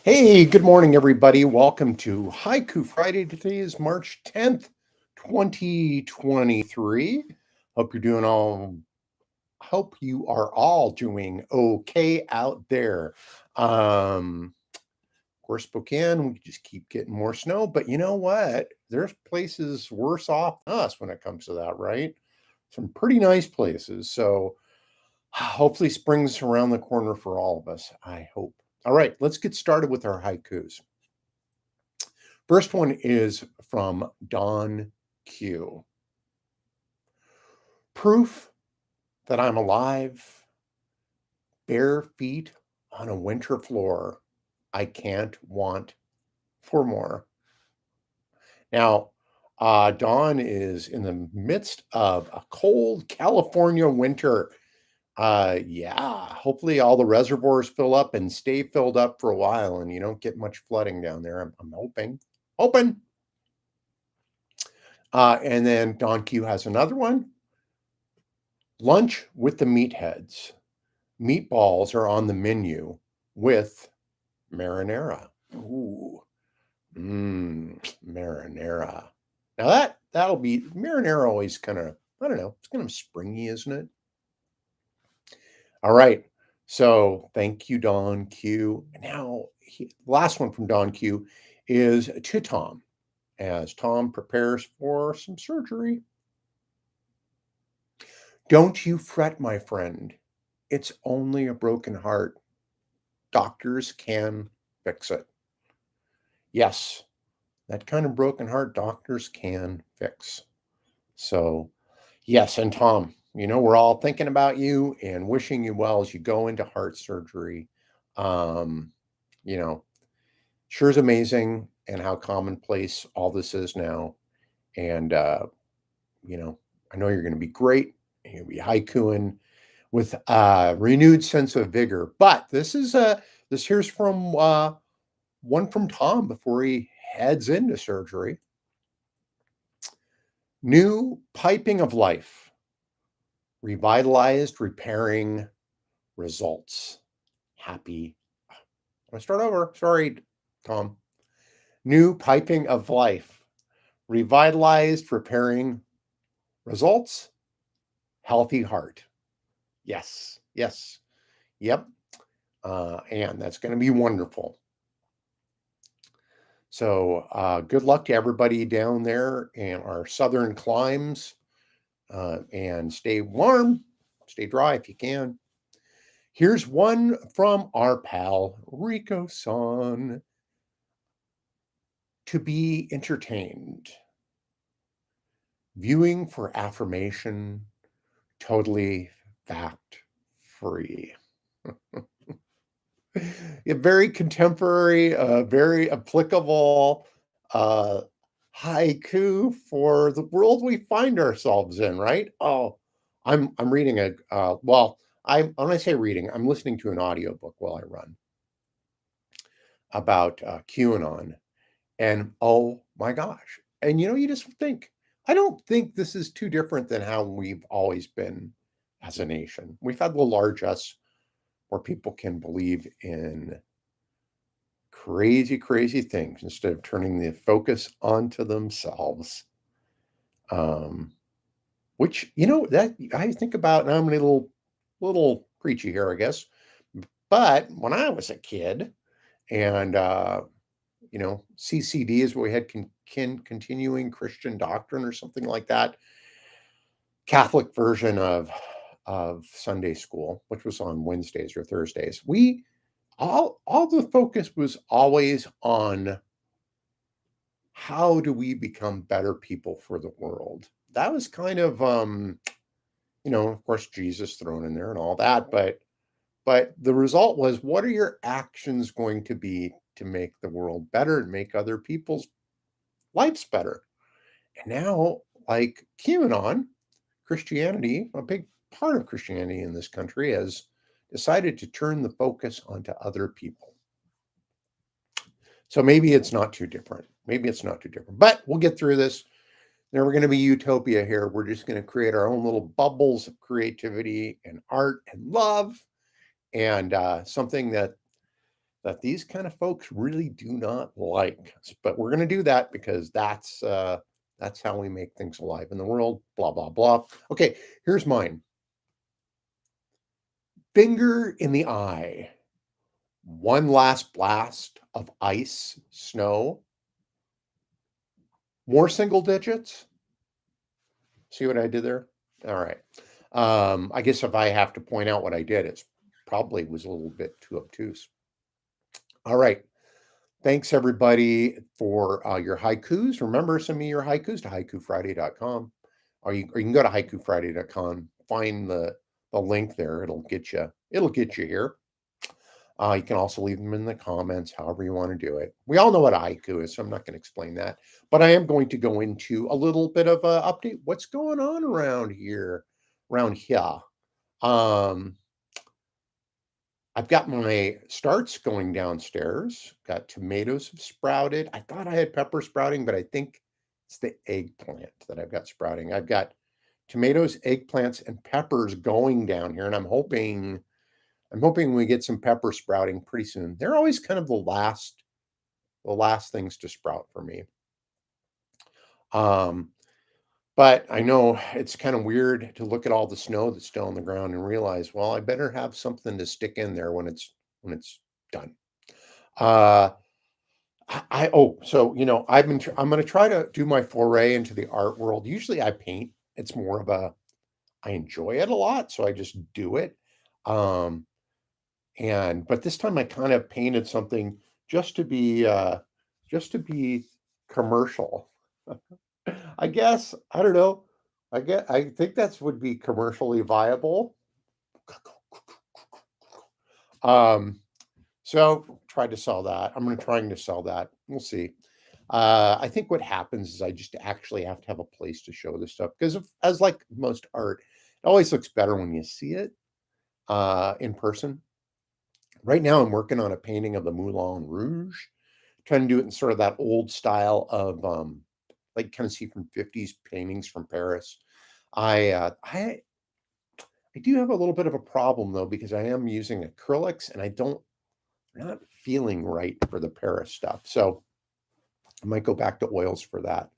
Hey, good morning, everybody. Welcome to Haiku Friday. Today is March 10th, 2023. Hope you're doing all hope you are all doing okay out there. Of course, Spokane, we just keep getting more snow, but you know what? There's places worse off than us when it comes to that, right? Some pretty nice places. So hopefully spring's around the corner for all of us. I hope. All right, let's get started with our haikus. First one is from Don Q. Proof that I'm alive, bare feet on a winter floor. I can't want for more. Now, Don is in the midst of a cold California winter. Yeah, hopefully all the reservoirs fill up and stay filled up for a while, and you don't get much flooding down there. I'm hoping. Hoping. And then Don Q has another one. Lunch with the meatheads. Meatballs are on the menu with marinara. Ooh, marinara. Now that'll be marinara. Always kind of, I don't know. It's kind of springy, isn't it? All right. So thank you, Don Q. Now, last one from Don Q is to Tom, as Tom prepares for some surgery. Don't you fret, my friend. It's only a broken heart. Doctors can fix it. Yes, that kind of broken heart doctors can fix. So, yes, and Tom, we're all thinking about you and wishing you well as you go into heart surgery. Um, you know, sure is amazing and how commonplace all this is now. And you know, I know you're going to be great. You're going to be haikuing with a renewed sense of vigor. But this here's from one from Tom before he heads into surgery. New piping of life, revitalized, repairing results. Happy. I'm gonna start over. Sorry, Tom. New piping of life, revitalized, repairing results. Healthy heart. Yes, yes, yep. And that's going to be wonderful. So, good luck to everybody down there in our southern climes, and stay warm, stay dry if you can. Here's one from our pal Rico San. To be entertained, viewing for affirmation, totally fact free. A very contemporary, very applicable uh, haiku for the world we find ourselves in, right? Oh, I'm reading when I say reading, I'm listening to an audiobook while I run about QAnon, and oh my gosh, and you just think, I don't think this is too different than how we've always been as a nation. We've had the large us where people can believe in crazy, crazy things instead of turning the focus onto themselves. Um, which that I think about, and I'm a little preachy here, I guess. But when I was a kid, and CCD is what we had, continuing Christian doctrine or something like that, Catholic version of Sunday school, which was on Wednesdays or Thursdays. We all the focus was always on how do we become better people for the world. That was kind of of course Jesus thrown in there and all that, but the result was, what are your actions going to be to make the world better and make other people's lives better? And now, like QAnon, Christianity, a big part of Christianity in this country, has decided to turn the focus onto other people. So maybe it's not too different. Maybe it's not too different, but we'll get through this. Never going to be utopia here. We're just going to create our own little bubbles of creativity and art and love, and something that that these kind of folks really do not like. But we're going to do that because that's how we make things alive in the world. Blah blah blah. Okay, here's mine. Finger in the eye. One last blast of ice, snow. More single digits. See what I did there? All right. I guess if I have to point out what I did, it's probably was a little bit too obtuse. All right. Thanks everybody for your haikus. Remember, send me your haikus to haikufriday.com. Or you can go to haikufriday.com, find the link there. It'll get you here. You can also leave them in the comments, however you want to do it. We all know what a haiku is, so I'm not going to explain that. But I am going to go into a little bit of an update. What's going on around here? Around here. Um, I've got my starts going downstairs. Got tomatoes have sprouted. I thought I had pepper sprouting, but I think it's the eggplant that I've got sprouting. I've got tomatoes, eggplants, and peppers going down here, and I'm hoping we get some pepper sprouting pretty soon. They're always kind of the last things to sprout for me. Um, but I know it's kind of weird to look at all the snow that's still on the ground and realize, well, I better have something to stick in there when it's done. Uh, I'm going to try to do my foray into the art world. Usually I paint. It's more of I enjoy it a lot, so I just do it. Um, but this time I kind of painted something just to be uh just to be commercial. I guess, I don't know. I think that's would be commercially viable. Um so tried to sell that. Trying to sell that. We'll see. I think what happens is I just actually have to have a place to show this stuff because as like most art, it always looks better when you see it in person. Right now, I'm working on a painting of the Moulin Rouge, trying to do it in sort of that old style of like kind of see from 50s paintings from Paris. I do have a little bit of a problem though because I am using acrylics and I'm not feeling right for the Paris stuff. So I might go back to oils for that.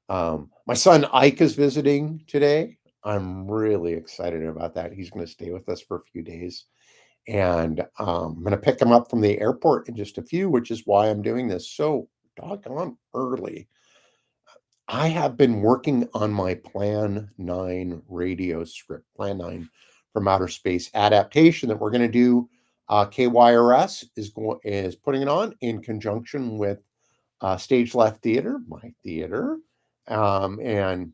My son Ike is visiting today. I'm really excited about that. He's going to stay with us for a few days. And I'm going to pick him up from the airport in just a few, which is why I'm doing this so doggone early. I have been working on my Plan 9 radio script, Plan 9 from Outer Space adaptation that we're going to do. KYRS is putting it on in conjunction with Stage Left Theater, my theater, and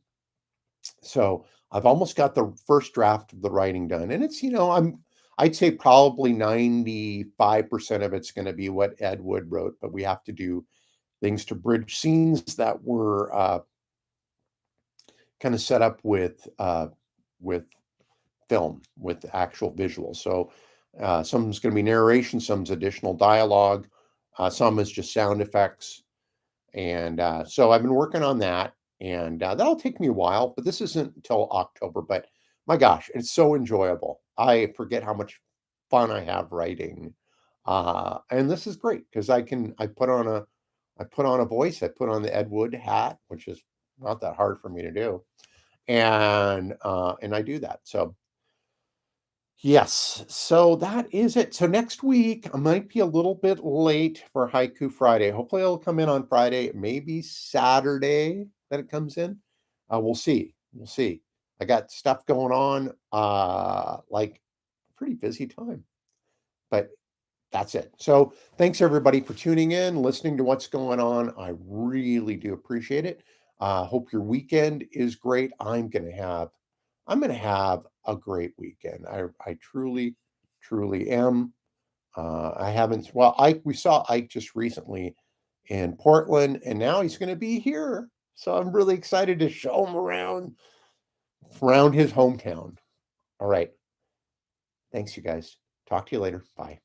so I've almost got the first draft of the writing done, and I'd say probably 95% of it's going to be what Ed Wood wrote, but we have to do things to bridge scenes that were kind of set up with film, with actual visuals. So some's going to be narration, some's additional dialogue, some is just sound effects. And so I've been working on that, and that'll take me a while, but this isn't until October. But my gosh, it's so enjoyable. I forget how much fun I have writing. And this is great because I put on a voice, I put on the Ed Wood hat, which is not that hard for me to do. And I do that. So yes, so that is it. So next week, I might be a little bit late for Haiku Friday. Hopefully, it'll come in on Friday, maybe Saturday that it comes in. We'll see. We'll see. I got stuff going on, like pretty busy time, but that's it. So thanks everybody for tuning in, listening to what's going on. I really do appreciate it. Hope your weekend is great. I'm gonna have a great weekend. I truly, truly am. I haven't. Well, Ike. We saw Ike just recently in Portland, and now he's going to be here. So I'm really excited to show him around his hometown. All right. Thanks, you guys. Talk to you later. Bye.